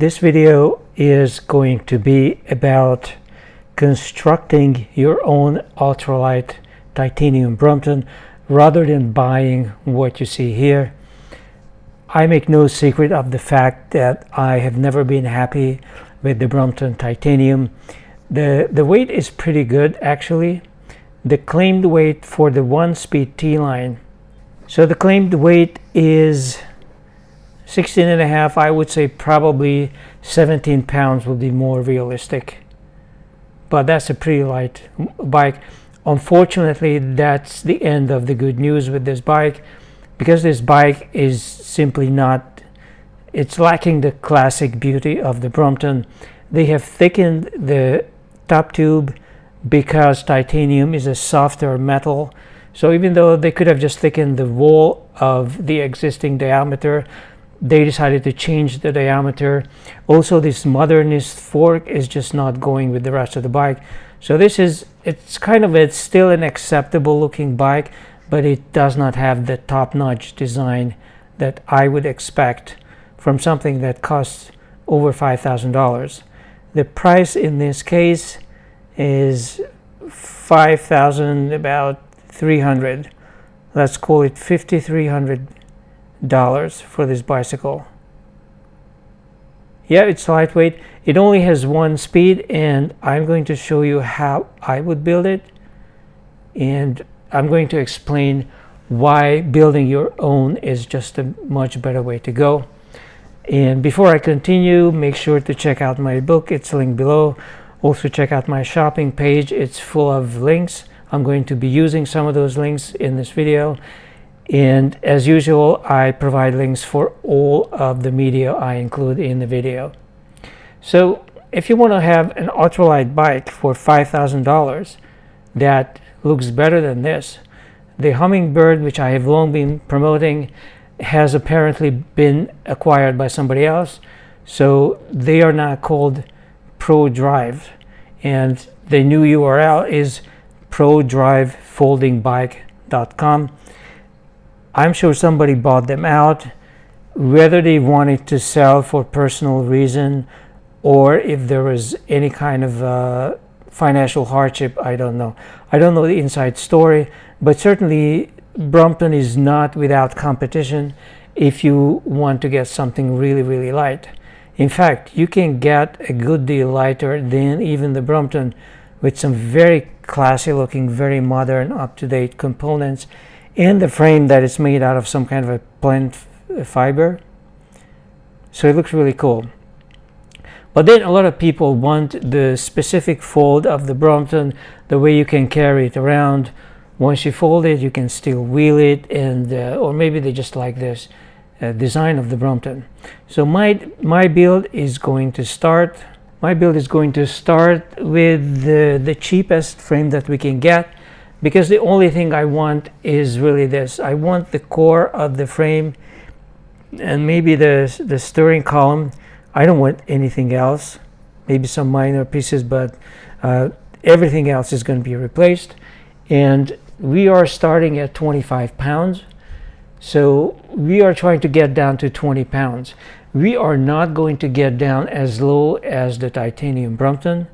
This video is going to be about constructing your own ultralight titanium Brompton rather than buying what you see here. I make no secret of the fact that I have never been happy with the Brompton titanium. The weight is pretty good actually. The claimed weight for the 1-speed T-line. So the claimed weight is 16.5. I would say probably 17 pounds would be more realistic. But that's a pretty light bike. Unfortunately, that's the end of the good news with this bike, because this bike is simply not, it's lacking the classic beauty of the Brompton. They have thickened the top tube because titanium is a softer metal. So even though they could have just thickened the wall of the existing diameter, they decided to change the diameter. Also, this modernist fork is just not going with the rest of the bike. So this is, it's still an acceptable looking bike, but it does not have the top-notch design that I would expect from something that costs over $5,000. The price in this case is $5,000, about $300. Let's call it $5,300 for this bicycle. Yeah, it's lightweight. It only has 1 speed, and I'm going to show you how I would build it, and I'm going to explain why building your own is just a much better way to go. And before I continue, make sure to check out my book. It's linked below. Also check out my shopping page. It's full of links. I'm going to be using some of those links in this video. And as usual, I provide links for all of the media I include in the video. So if you want to have an ultralight bike for $5,000 that looks better than this, the Hummingbird, which I have long been promoting, has apparently been acquired by somebody else. So they are now called ProDrive, and the new URL is prodrivefoldingbike.com. I'm sure somebody bought them out, whether they wanted to sell for personal reason or if there was any kind of financial hardship. I don't know. I don't know the inside story, but certainly Brompton is not without competition if you want to get something really, really light. In fact, you can get a good deal lighter than even the Brompton with some very classy looking, very modern, up-to-date components, and the frame that is made out of some kind of a plant fiber. So it looks really cool. But then a lot of people want the specific fold of the Brompton, the way you can carry it around. Once you fold it, you can still wheel it, and or maybe they just like this design of the Brompton. So my build is going to start. My build is going to start with the cheapest frame that we can get, because the only thing I want is really this. I want the core of the frame and maybe the steering column. I don't want anything else. Maybe some minor pieces, but everything else is going to be replaced. And we are starting at 25 pounds. So we are trying to get down to 20 pounds. We are not going to get down as low as the titanium Brompton,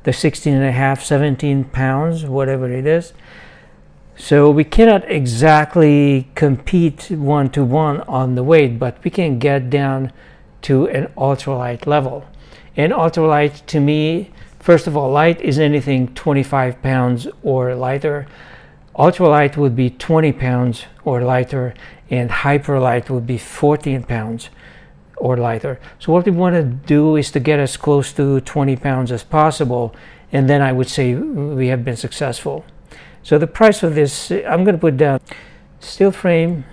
the 16.5, 17 pounds, whatever it is. So we cannot exactly compete one-to-one on the weight, but we can get down to an ultralight level. And ultralight, to me, first of all, light is anything 25 pounds or lighter. Ultralight would be 20 pounds or lighter, and hyperlight would be 14 pounds or lighter. So what we want to do is to get as close to 20 pounds as possible, and then I would say we have been successful. So the price of this, I'm going to put down, steel frame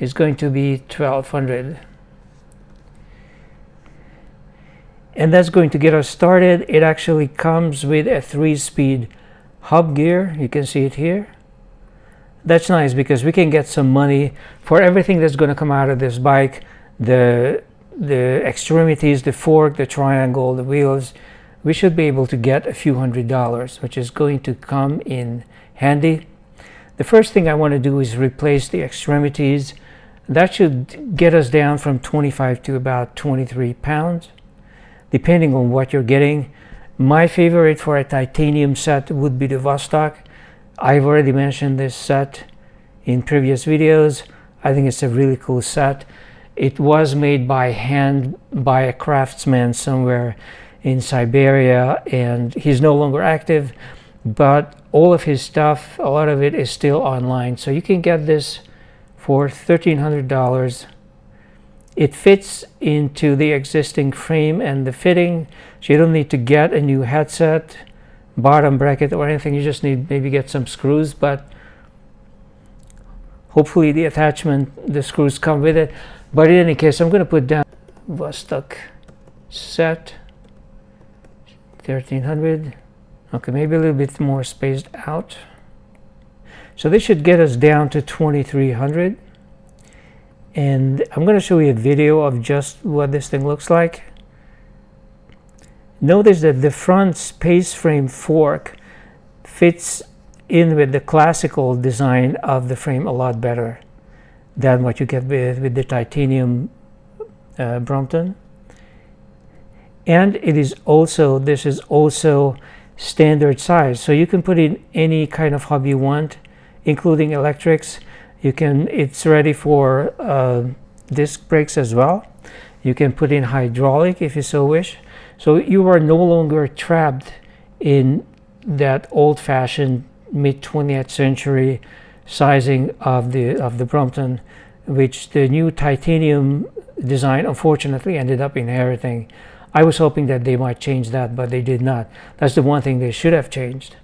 is going to be $1,200. And that's going to get us started. It actually comes with a 3-speed hub gear. You can see it here. That's nice because we can get some money for everything that's going to come out of this bike. The extremities, the fork, the triangle, the wheels. We should be able to get a few $100s, which is going to come in handy. The first thing I want to do is replace the extremities. That should get us down from 25 to about 23 pounds, depending on what you're getting. My favorite for a titanium set would be the Vostok. I've already mentioned this set in previous videos. I think it's a really cool set. It was made by hand by a craftsman somewhere in Siberia, and he's no longer active, but all of his stuff, a lot of it is still online. So you can get this for $1,300. It fits into the existing frame and the fitting, so you don't need to get a new headset, bottom bracket or anything. You just need maybe get some screws, but hopefully the attachment, the screws come with it. But in any case, I'm going to put down Vostok set 1300. Okay, maybe a little bit more spaced out. So this should get us down to 2300. And I'm going to show you a video of just what this thing looks like. Notice that the front space frame fork fits in with the classical design of the frame a lot better than what you get with the titanium Brompton. And it is also, this is also standard size, so you can put in any kind of hub you want, including electrics. You can, it's ready for disc brakes as well. You can put in hydraulic if you so wish. So you are no longer trapped in that old-fashioned mid-20th century sizing of the Brompton, which the new titanium design unfortunately ended up inheriting. I was hoping that they might change that, but they did not. That's the one thing they should have changed.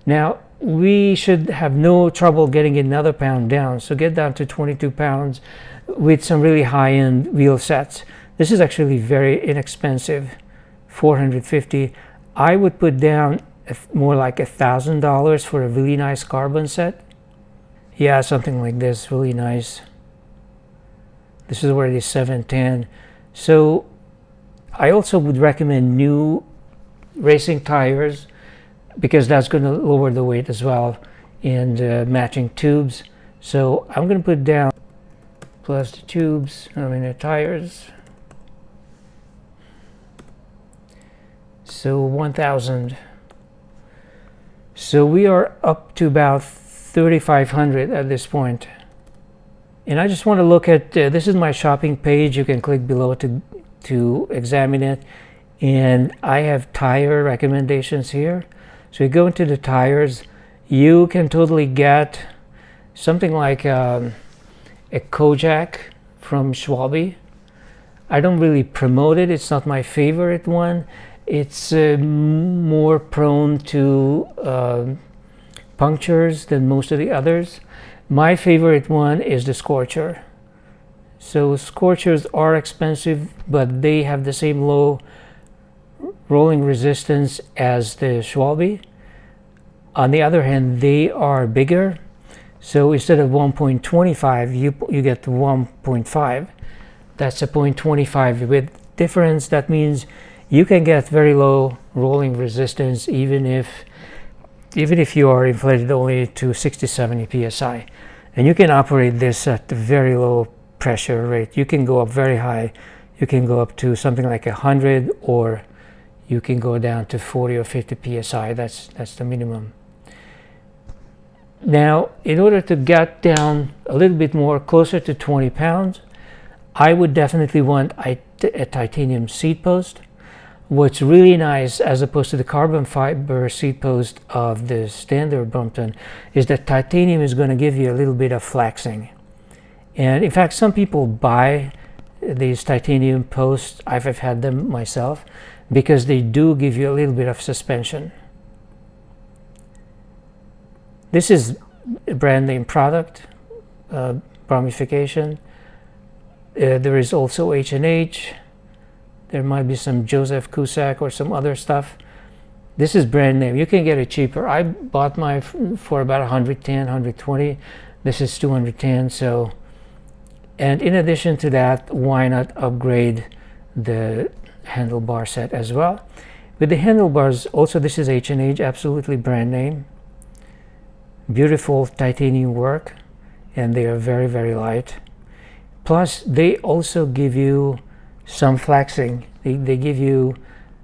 Now, we should have no trouble getting another pound down. So get down to 22 pounds with some really high-end wheel sets. This is actually very inexpensive, $450. I would put down more like $1,000 for a really nice carbon set. Yeah, something like this, really nice. This is already 710. So I also would recommend new racing tires, because that's going to lower the weight as well, and matching tubes. So I'm going to put down plus the tubes, the tires. So 1,000. So we are up to about 3,500 at this point. And I just want to look at, this is my shopping page. You can click below to examine it. And I have tire recommendations here. So you go into the tires, you can totally get something like a Kojak from Schwalbe. I don't really promote it. It's not my favorite one. It's more prone to punctures than most of the others. My favorite one is the Scorcher. So Scorchers are expensive, but they have the same low rolling resistance as the Schwalbe. On the other hand, they are bigger. So instead of 1.25, you get 1.5. That's a 0.25 with difference. That means you can get very low rolling resistance even if you are inflated only to 60-70 psi. And you can operate this at a very low pressure rate. You can go up very high. You can go up to something like 100, or you can go down to 40 or 50 psi. That's the minimum. Now, in order to get down a little bit more, closer to 20 pounds, I would definitely want a titanium seat post. What's really nice, as opposed to the carbon fiber seat post of the standard Brompton, is that titanium is going to give you a little bit of flexing. And in fact, some people buy these titanium posts. I've had them myself, because they do give you a little bit of suspension. This is a brand name product, Bromification. There is also H&H. There might be some Joseph Cusack or some other stuff. This is brand name. You can get it cheaper. I bought mine for about 110, 120. This is 210. So, and in addition to that, why not upgrade the handlebar set as well? With the handlebars, also this is H&H, absolutely brand name. Beautiful titanium work, and they are very, very light. Plus, they also give you some flexing. They give you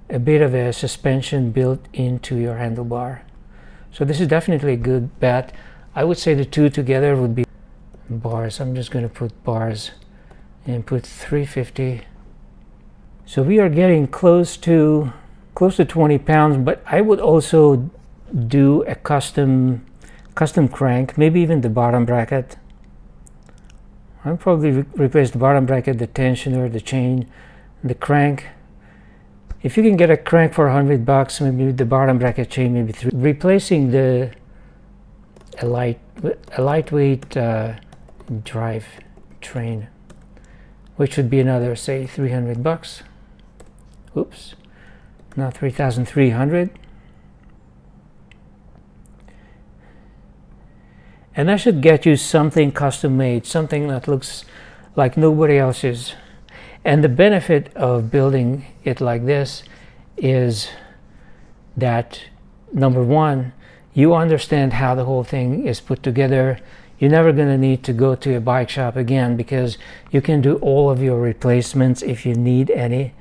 a bit of a suspension built into your handlebar. So this is definitely a good bet. I would say the two together would be bars. I'm just going to put bars and put 350. So we are getting close to 20 pounds, but I would also do a custom crank, maybe even the bottom bracket. I'll probably replace the bottom bracket, the tensioner, the chain, the crank. If you can get a crank for $100, maybe the bottom bracket chain, maybe three. Replacing a lightweight Drivetrain, which would be another, say, $300. Oops, not 3,300. And that should get you something custom made, something that looks like nobody else's. And the benefit of building it like this is that, number one, you understand how the whole thing is put together. You're never going to need to go to a bike shop again, because you can do all of your replacements if you need any.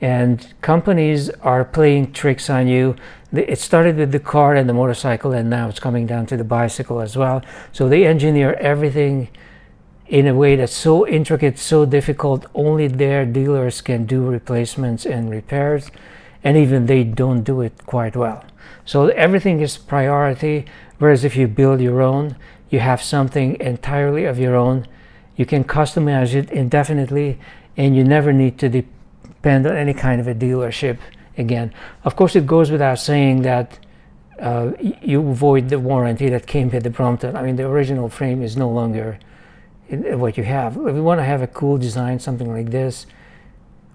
And companies are playing tricks on you. It started with the car and the motorcycle, and now it's coming down to the bicycle as well. So they engineer everything in a way that's so intricate, so difficult, only their dealers can do replacements and repairs, and even they don't do it quite well. So everything is priority, whereas if you build your own, you have something entirely of your own. You can customize it indefinitely, and you never need to depend on any kind of a dealership again. Of course, it goes without saying that you avoid the warranty that came with the Brompton. I mean, the original frame is no longer what you have. If you want to have a cool design, something like this,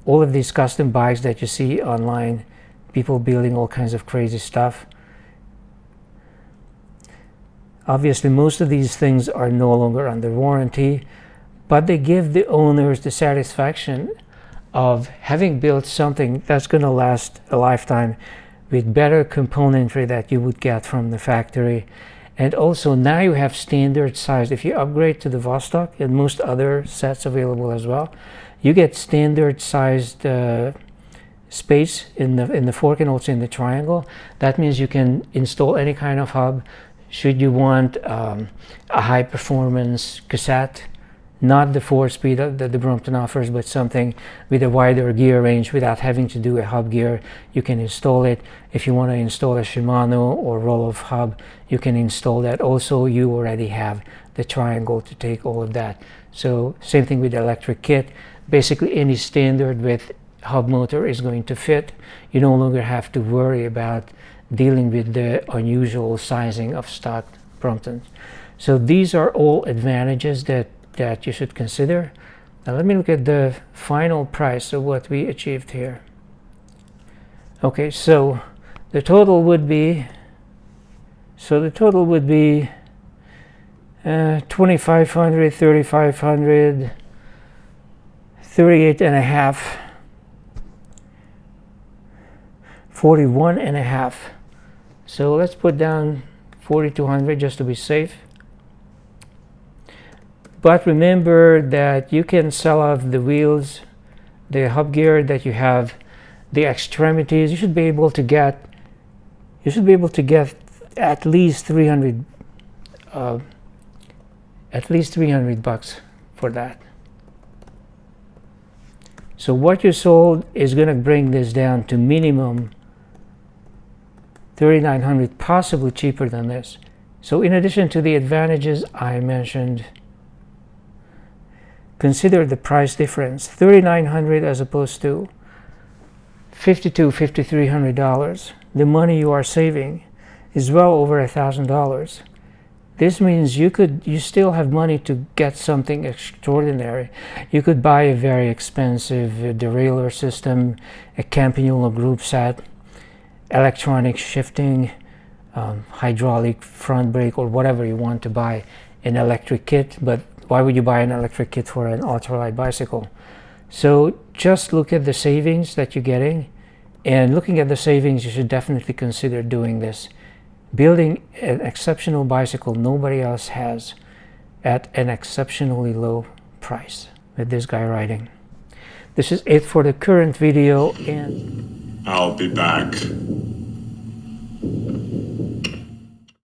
all of these custom bikes that you see online, people building all kinds of crazy stuff. Obviously, most of these things are no longer under warranty, but they give the owners the satisfaction of having built something that's going to last a lifetime with better componentry that you would get from the factory. And also now you have standard size. If you upgrade to the Vostok and most other sets available as well, you get standard sized space in the fork and also in the triangle. That means you can install any kind of hub. Should you want a high performance cassette, not the 4-speed that the Brompton offers, but something with a wider gear range without having to do a hub gear, you can install it. If you want to install a Shimano or roll-off hub, you can install that. Also, you already have the triangle to take all of that. So same thing with the electric kit. Basically, any standard with hub motor is going to fit. You no longer have to worry about dealing with the unusual sizing of stock Bromptons. So these are all advantages that you should consider. Now let me look at the final price of what we achieved here. Okay, so the total would be 2,500, 3,500, 38 and a half, 41 and a half. So let's put down 4,200 just to be safe. But remember that you can sell off the wheels, the hub gear that you have, the extremities. You should be able to get at least 300 bucks for that. So what you sold is going to bring this down to minimum 3,900, possibly cheaper than this. So in addition to the advantages I mentioned, consider the price difference. 3,900 as opposed to $5,300. The money you are saving is well over $1,000. This means you still have money to get something extraordinary. You could buy a very expensive derailleur system, a Campagnolo group set, electronic shifting, hydraulic front brake, or whatever you want to buy, an electric kit. But why would you buy an electric kit for an ultralight bicycle? So just look at the savings that you're getting, and looking at the savings, you should definitely consider doing this. Building an exceptional bicycle nobody else has at an exceptionally low price. with this guy riding. This is it for the current video, and I'll be back.